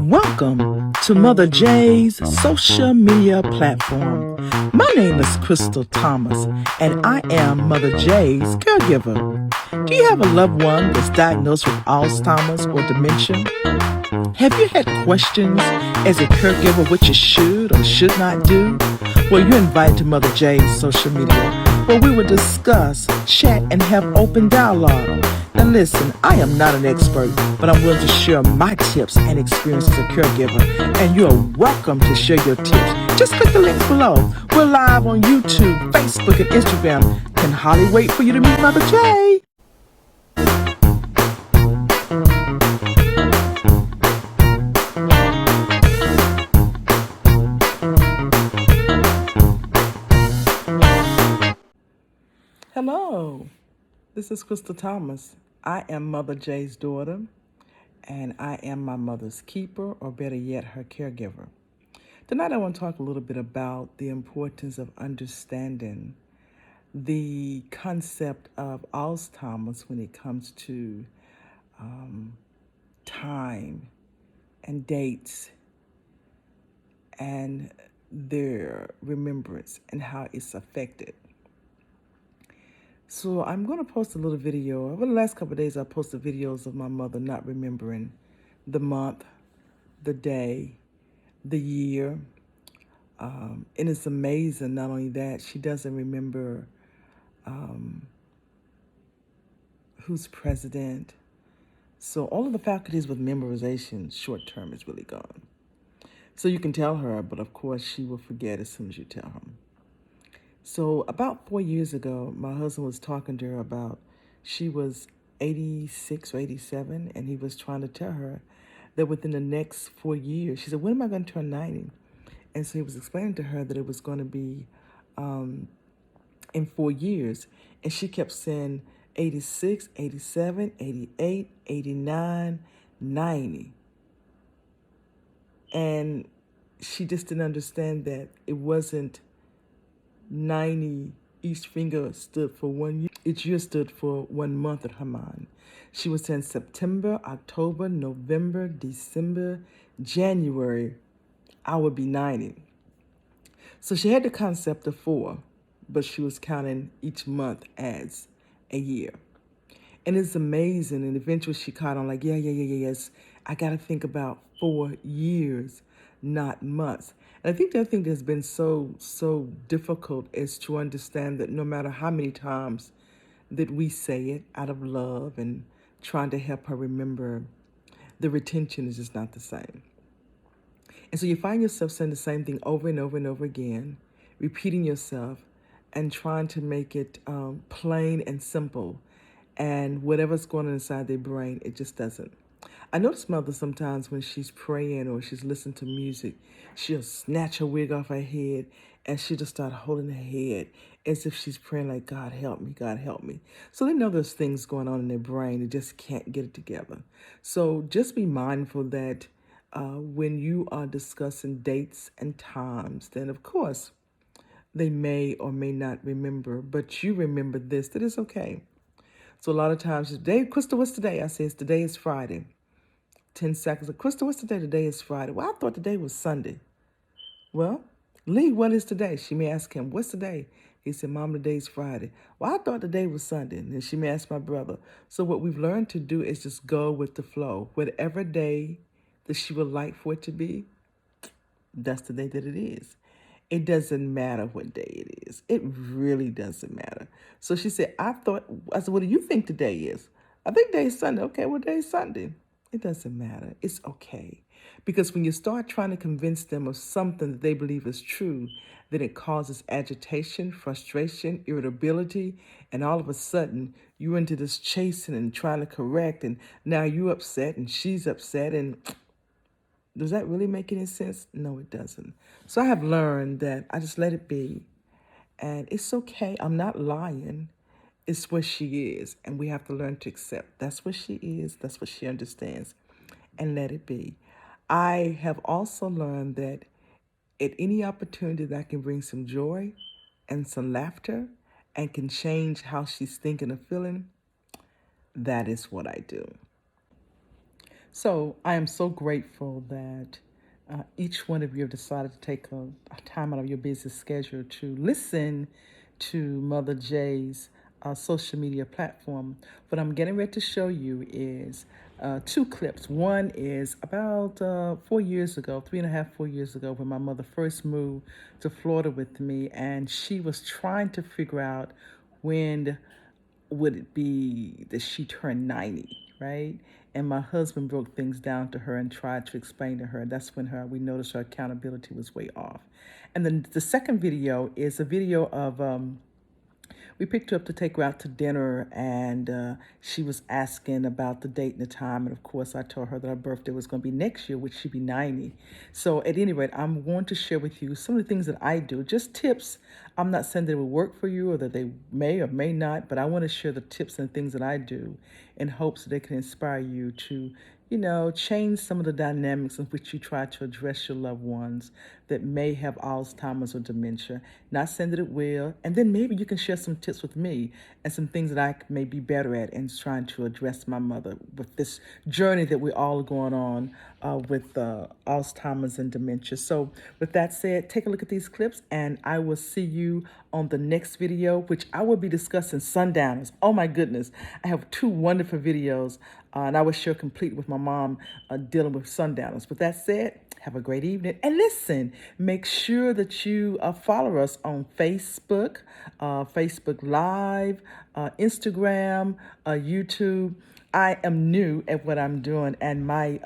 Welcome to Mother J's social media platform. My name is Crystal Thomas, and I am Mother J's caregiver. Do you have a loved one that's diagnosed with Alzheimer's or dementia? Have you had questions as a caregiver what you should or should not do? Well, you're invited to Mother J's social media, where we will discuss, chat, and have open dialogue. Now listen, I am not an expert, but I'm willing to share my tips and experiences as a caregiver, and you are welcome to share your tips. Just click the links below. We're live on YouTube, Facebook, and Instagram. Can hardly wait for you to meet Mother J. Hello, this is Crystal Thomas. I am Mother J's daughter, and I am my mother's keeper, or better yet, her caregiver. Tonight I want to talk a little bit about the importance of understanding the concept of Alzheimer's when it comes to time and dates and their remembrance and how it's affected. So I'm going to post a little video. Over the last couple of days, I posted videos of my mother not remembering the month, the day, the year. And it's amazing, not only that, she doesn't remember who's president. So all of the faculties with memorization, short term, is really gone. So you can tell her, but of course she will forget as soon as you tell her. So about 4 years ago, my husband was talking to her about, she was 86 or 87, and he was trying to tell her that within the next 4 years, she said, when am I going to turn 90? And so he was explaining to her that it was going to be in 4 years. And she kept saying 86, 87, 88, 89, 90. And she just didn't understand that it wasn't 90, each finger stood for 1 year. Each year stood for 1 month in her mind. She was saying September, October, November, December, January, I would be 90. So she had the concept of 4, but she was counting each month as a year. And it's amazing. And eventually she caught on like, yes. I got to think about 4 years, not months. And I think the other thing that's been so difficult is to understand that no matter how many times that we say it out of love and trying to help her remember, the retention is just not the same. And so you find yourself saying the same thing over and over and over again, repeating yourself and trying to make it plain and simple. And whatever's going on inside their brain, it just doesn't. I notice mother sometimes when she's praying or she's listening to music, she'll snatch her wig off her head and she'll just start holding her head as if she's praying like, God help me, God help me. So they know there's things going on in their brain. They just can't get it together. So just be mindful that when you are discussing dates and times, then of course they may or may not remember, but you remember this, that it's okay. So a lot of times, today, Crystal, what's today? I say, today is Friday. 10 seconds. Crystal, what's today? Today is Friday. Well, I thought today was Sunday. Well, Lee, what is today? She may ask him, what's today? He said, Mom, today's Friday. Well, I thought today was Sunday. And she may ask my brother. So what we've learned to do is just go with the flow. Whatever day that she would like for it to be, that's the day that it is. It doesn't matter what day it is. It really doesn't matter. So she said, I said, what do you think today is? I think today is Sunday. Okay, what day is Sunday? It doesn't matter. It's okay. Because when you start trying to convince them of something that they believe is true, then it causes agitation, frustration, irritability, and all of a sudden you're into this chasing and trying to correct, and now you're upset and she's upset, and does that really make any sense? No, it doesn't. So I have learned that I just let it be. And it's okay. I'm not lying. It's what she is. And we have to learn to accept that's what she is. That's what she understands. And let it be. I have also learned that at any opportunity that I can bring some joy and some laughter and can change how she's thinking or feeling, that is what I do. So I am so grateful that each one of you have decided to take a time out of your busy schedule to listen to Mother J's social media platform. What I'm getting ready to show you is two clips. One is about 4 years ago, 3.5, 4 years ago, when my mother first moved to Florida with me, and she was trying to figure out when would it be that she turned 90, right? And my husband broke things down to her and tried to explain to her. That's when we noticed her accountability was way off. And then the second video is a video of we picked her up to take her out to dinner, and she was asking about the date and the time. And of course, I told her that her birthday was going to be next year, which she'd be 90. So at any rate, I'm going to share with you some of the things that I do, just tips. I'm not saying that it will work for you or that they may or may not, but I want to share the tips and things that I do in hopes that they can inspire you to, change some of the dynamics in which you try to address your loved ones that may have Alzheimer's or dementia. Not saying that it will. And then maybe you can share some tips with me and some things that I may be better at in trying to address my mother with this journey that we're all going on with Alzheimer's and dementia. So with that said, take a look at these clips, and I will see you on the next video, which I will be discussing sundowners. Oh my goodness. I have two wonderful videos, and I will share complete with my mom dealing with sundowners. With that said, have a great evening. And listen, make sure that you follow us on Facebook, Facebook Live, Instagram, YouTube. I am new at what I'm doing, and my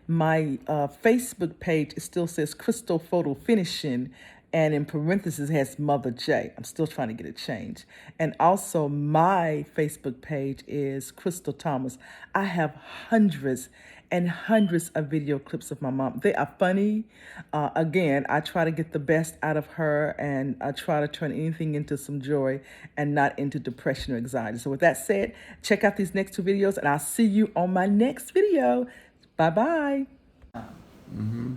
Facebook page, it still says Crystal Photo Finishing, and in parentheses has Mother J. I'm still trying to get it changed. And also my Facebook page is Crystal Thomas. I have hundreds and hundreds of video clips of my mom. They are funny. Again, I try to get the best out of her, and I try to turn anything into some joy and not into depression or anxiety. So with that said, check out these next two videos, and I'll see you on my next video. Bye-bye. Mm-hmm.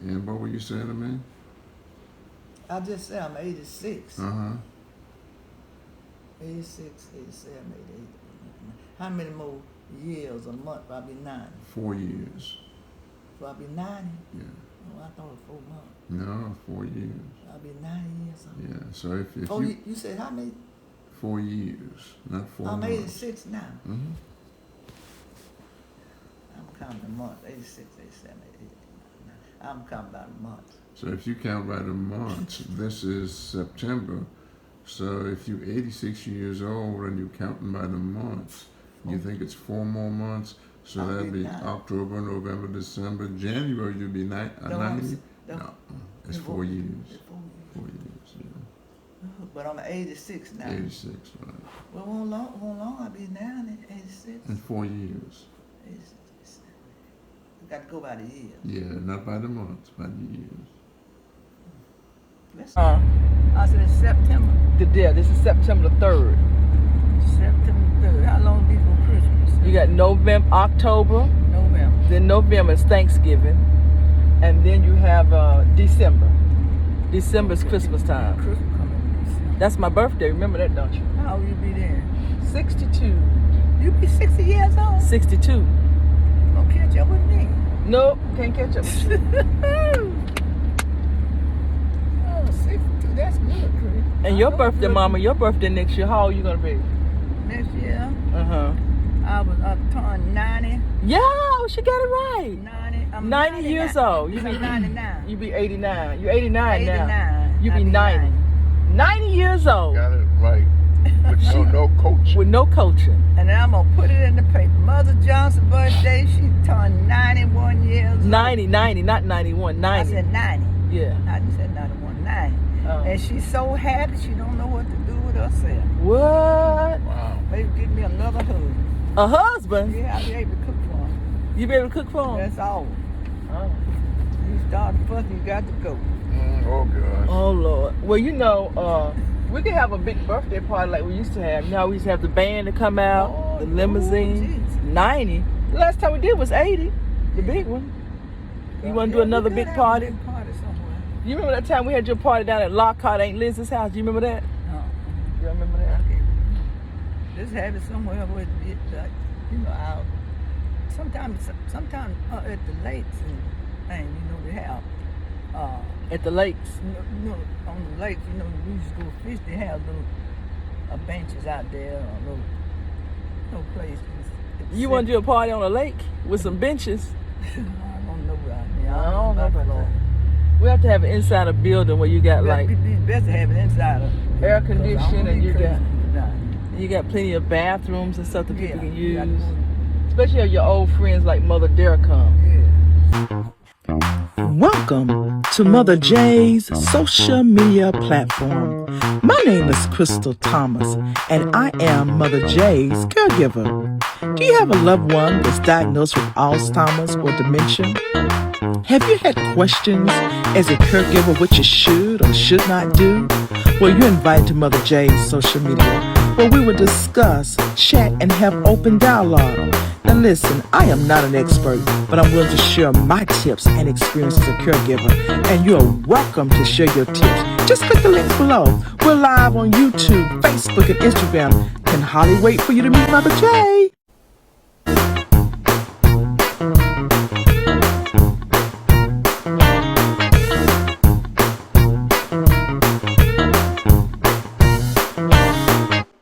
And what were you saying to me? I just said I'm 86. Uh-huh. 86, 87, 88. How many more years a month? I'll be 90. 4 years. So I'll be 90? Yeah. Oh, I thought it was 4 months. No, 4 years. I'll be 90 years old. Yeah, so if Oh, you said how many? 4 years, not 4 I'm months. 86 now. Mm-hmm. I'm counting the months. 86, 87, 88. I'm counting by the months. So if you count by the months, this is September. So if you're 86 years old and you're counting by the months, you think it's 4 more months? So I'll that'd be be 90. October, November, December, January, you'll be 90? No, it's 4 years. 4 years, yeah. But I'm 86 now. 86, right. Well, won't long I'll be now, 86. In 4 years. 86, 87. You got to go by the years. Yeah, not by the months, by the years. I said September. This is September the 3rd. September 3rd. How long before Christmas? You got November, October, November. then November is Thanksgiving, and then you have December. December is Christmas time. Christmas coming December. That's my birthday. Remember that, don't you? How old you be then? 62. You be 60 years old? 62. Don't catch up with me. Nope, can't catch up with you. Oh, 62. That's good, Chris. And your birthday, Mama, your birthday next year, how old you gonna be? Next year, Uh-huh. I turned 90. Yeah, she got it right. 90. I'm 90 years 99. old. You be I'm 99. You be 89. You're 89 now. 89. You I be 90. 90 years old. Got it right. But no coach. With no coaching. And then I'm going to put it in the paper. Mother Johnson's birthday, she turned 91 years old. 90, not 91, 90. I said 90. Yeah. I didn't say 91, 90. Oh. And she's so happy she don't know what to do with herself. What? Wow. Maybe give me another hug. A husband? Yeah, I'll be able to cook for him. You be able to cook for him? That's all. Oh. You start fussing, you got to go. Oh, gosh. Oh, Lord. Well, we could have a big birthday party like we used to have. You know, we used to have the band to come out, Oh, the limousine. geez. 90. The last time we did was 80, the big one. You want to do another big party? Big party somewhere. You remember that time we had your party down at Lockhart, Aunt Liz's house? Do you remember that? No. You remember that? Just have it somewhere where it's like, out sometimes at the lakes and things, they have. At the lakes. On the lakes, we used to go fish. They have little benches out there, little places. You want to do a party on a lake with some benches? I don't know about here. I don't know about that. We have to have an inside a building where you got like It's best to have it inside of air conditioning and you you got plenty of bathrooms and stuff that people can you use. Especially if your old friends like Mother Dare come. Welcome to Mother J's social media platform. My name is Crystal Thomas, and I am Mother J's caregiver. Do you have a loved one that's diagnosed with Alzheimer's or dementia? Have you had questions as a caregiver what you should or should not do? Well, you're invited to Mother J's social media, where we will discuss, chat, and have open dialogue. Now listen, I am not an expert, but I'm willing to share my tips and experiences as a caregiver, and you are welcome to share your tips. Just click the links below. We're live on YouTube, Facebook, and Instagram. Can hardly wait for you to meet Mother J.